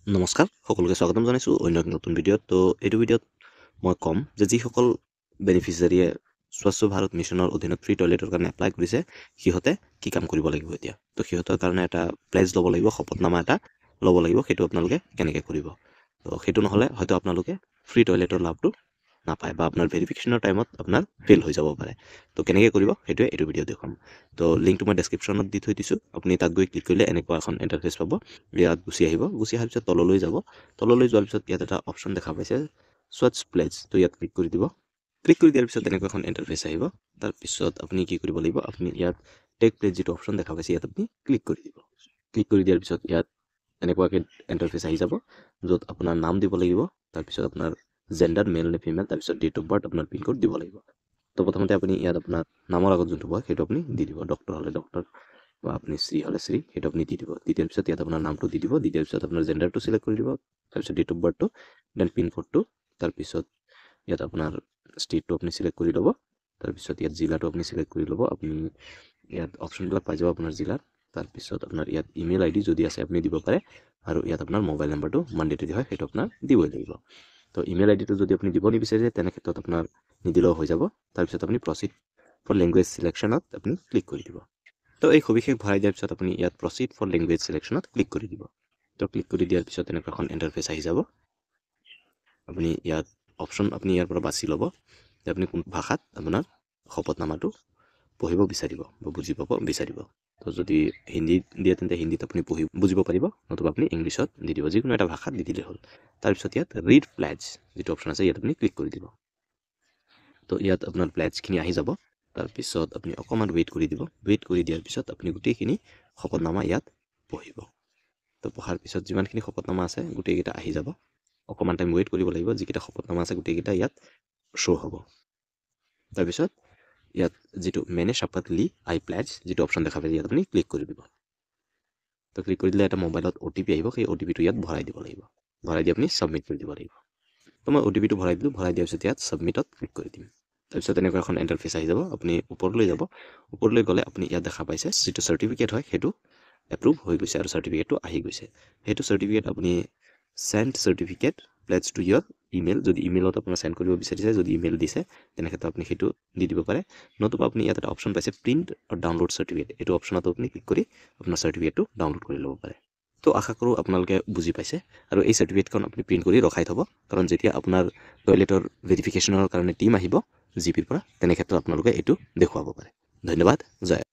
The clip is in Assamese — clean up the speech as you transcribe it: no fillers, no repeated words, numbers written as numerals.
নমস্কাৰ সকলোকে স্বাগতম জনাইছোঁ অন্য এক নতুন ভিডিঅ'ত। তো এইটো ভিডিঅ'ত মই ক'ম যে যিসকল বেনিফিচিয়াৰীয়ে স্বচ্ছ ভাৰত মিছনৰ অধীনত ফ্ৰী টয়লেটৰ কাৰণে এপ্লাই কৰিছে সিহঁতে কি কাম কৰিব লাগিব এতিয়া। তো সিহঁতৰ কাৰণে এটা প্লেজ ল'ব লাগিব, শপতনামা এটা ল'ব লাগিব। সেইটো আপোনালোকে কেনেকৈ কৰিব, তো সেইটো নহ'লে হয়তো আপোনালোকে ফ্ৰী টয়লেটৰ লাভটো নাপায় বা আপোনাৰ ভেৰিফিকেশ্যনৰ টাইমত আপোনাৰ ফেইল হৈ যাব পাৰে। তো কেনেকৈ কৰিব সেইটোৱে এইটো ভিডিঅ' দেখুৱাম। তো লিংকটো মই ডেছক্ৰিপশ্যনত দি থৈ দিছোঁ। আপুনি তাত গৈ ক্লিক কৰিলে এনেকুৱা এখন ইণ্টাৰফেচ পাব। ইয়াত গুচি আহিব, গুচি অহাৰ পিছত তললৈ যাব। তললৈ যোৱাৰ পিছত ইয়াত এটা অপশ্যন দেখা পাইছে স্বচ্ছ প্লেজ। তো ইয়াত ক্লিক কৰি দিব। ক্লিক কৰি দিয়াৰ পিছত এনেকুৱা এখন ইণ্টাৰফেচ আহিব। তাৰপিছত আপুনি কি কৰিব লাগিব, আপুনি ইয়াত টেক প্লেজ যিটো অপশ্যন দেখা পাইছে ইয়াত আপুনি ক্লিক কৰি দিব। ক্লিক কৰি দিয়াৰ পিছত ইয়াত এনেকুৱাকৈ ইণ্টাৰফেচ আহি যাব, য'ত আপোনাৰ নাম দিব লাগিব, তাৰপিছত আপোনাৰ জেণ্ডাৰ মেল নে ফিমেল, তাৰপিছত ডেট অফ বাৰ্থ, আপোনাৰ পিনক'ড দিব লাগিব। তো প্ৰথমতে আপুনি ইয়াত আপোনাৰ নামৰ আগত যোনটো হয় সেইটো আপুনি দি দিব। ডক্টৰ হ'লে ডক্টৰ বা আপুনি শ্ৰী হ'লে শ্ৰী, সেইটো আপুনি দি দিব। দি দিয়াৰ পিছত ইয়াত আপোনাৰ নামটো দি দিব। দি দিয়াৰ পিছত আপোনাৰ জেণ্ডাৰটো চিলেক্ট কৰি দিব, তাৰপিছত ডেট অফ বাৰ্থটো, দেন পিনক'ডটো, তাৰপিছত ইয়াত আপোনাৰ ষ্টেটটো আপুনি চিলেক্ট কৰি ল'ব। তাৰপিছত ইয়াত জিলাটো আপুনি চিলেক্ট কৰি ল'ব। আপুনি ইয়াত অপশ্যনবিলাক পাই যাব আপোনাৰ জিলাৰ। তাৰপিছত আপোনাৰ ইয়াত ইমেইল আইডি যদি আছে আপুনি দিব পাৰে, আৰু ইয়াত আপোনাৰ মোবাইল নাম্বাৰটো মানডেটৰী হয় সেইটো আপোনাৰ দিবই লাগিব। তো ইমেইল আইডিটো যদি আপুনি দিব নিবিচাৰে তেনে ক্ষেত্ৰত আপোনাৰ নিদিলেও হৈ যাব। তাৰপিছত আপুনি প্ৰচিড ফৰ লেংগুৱেজ চিলেকশ্যনত আপুনি ক্লিক কৰি দিব। তো এই সবিশেষ ভৰাই দিয়াৰ পিছত আপুনি ইয়াত প্ৰচিড ফৰ লেংগুৱেজ চিলেকশ্যনত ক্লিক কৰি দিব। তো ক্লিক কৰি দিয়াৰ পিছত এনেকুৱা এখন ইণ্টাৰফেচ আহি যাব। আপুনি ইয়াত অপশ্যন আপুনি ইয়াৰ পৰা বাছি ল'ব যে আপুনি কোন ভাষাত আপোনাৰ শপতনামাটো পঢ়িব বিচাৰিব বা বুজি পাব বিচাৰিব। তো যদি হিন্দী দিয়ে তেন্তে হিন্দীত আপুনি বুজিব পাৰিব, নতুবা আপুনি ইংলিছত দি দিব, যিকোনো এটা ভাষাত দি দিলে হ'ল। তাৰপিছত ইয়াত ৰিড প্লেজ যিটো অপশ্যন আছে ইয়াত আপুনি ক্লিক কৰি দিব। তো ইয়াত আপোনাৰ প্লেজখিনি আহি যাব। তাৰপিছত আপুনি অকণমান ৱেইট কৰি দিব। ৱেইট কৰি দিয়াৰ পিছত আপুনি গোটেইখিনি শপতনামা ইয়াত পঢ়িব। তো পঢ়াৰ পিছত যিমানখিনি শপতনামা আছে গোটেইকেইটা আহি যাব। অকণমান টাইম ৱেইট কৰিব লাগিব, যিকেইটা শপতনামা আছে গোটেইকেইটা ইয়াত শ্ব' হ'ব। তাৰপিছত ইয়াত যিটো মেনে শপথ লি আই প্লেজ যিটো অপশ্যন দেখা পাইছে ইয়াত আপুনি ক্লিক কৰি দিব। তো ক্লিক কৰি দিলে এটা মোবাইলত OTP আহিব, সেই OTPটো ইয়াত ভৰাই দিব লাগিব। ভৰাই দি আপুনি ছাবমিট কৰি দিব লাগিব। তো মই OTPটো ভৰাই দিলোঁ। ভৰাই দিয়াৰ পিছত ইয়াত ছাবমিটত ক্লিক কৰি দিম। তাৰপিছত এনেকুৱা এখন ইণ্টাৰফেচ আহি যাব। আপুনি ওপৰলৈ যাব। ওপৰলৈ গ'লে আপুনি ইয়াত দেখা পাইছে যিটো চাৰ্টিফিকেট হয় সেইটো এপ্ৰুভ হৈ গৈছে আৰু চাৰ্টিফিকেটটো আহি গৈছে। সেইটো চাৰ্টিফিকেট আপুনি send certificate please to your email, যদি ইমেইলত আপোনাৰ চেণ্ড কৰিব বিচাৰিছে, যদি ইমেইল দিছে তেনেক্ষেত্ৰত আপুনি সেইটো দি দিব পাৰে। নতুবা আপুনি ইয়াত এটা অপশ্যন পাইছে প্ৰিণ্ট আৰু ডাউনলোড চাৰ্টিফিকেট, এইটো অপশ্যনতো আপুনি ক্লিক কৰি আপোনাৰ চাৰ্টিফিকেটটো ডাউনলোড কৰি ল'ব পাৰে। তো আশা কৰোঁ আপোনালোকে বুজি পাইছে, আৰু এই চাৰ্টিফিকেটখন আপুনি প্ৰিণ্ট কৰি ৰখাই থ'ব, কাৰণ যেতিয়া আপোনাৰ টয়লেটৰ ভেৰিফিকেশ্যনৰ কাৰণে টীম আহিব GPৰ পৰা, তেনেক্ষেত্ৰত আপোনালোকে এইটো দেখুৱাব পাৰে। ধন্যবাদ। জয়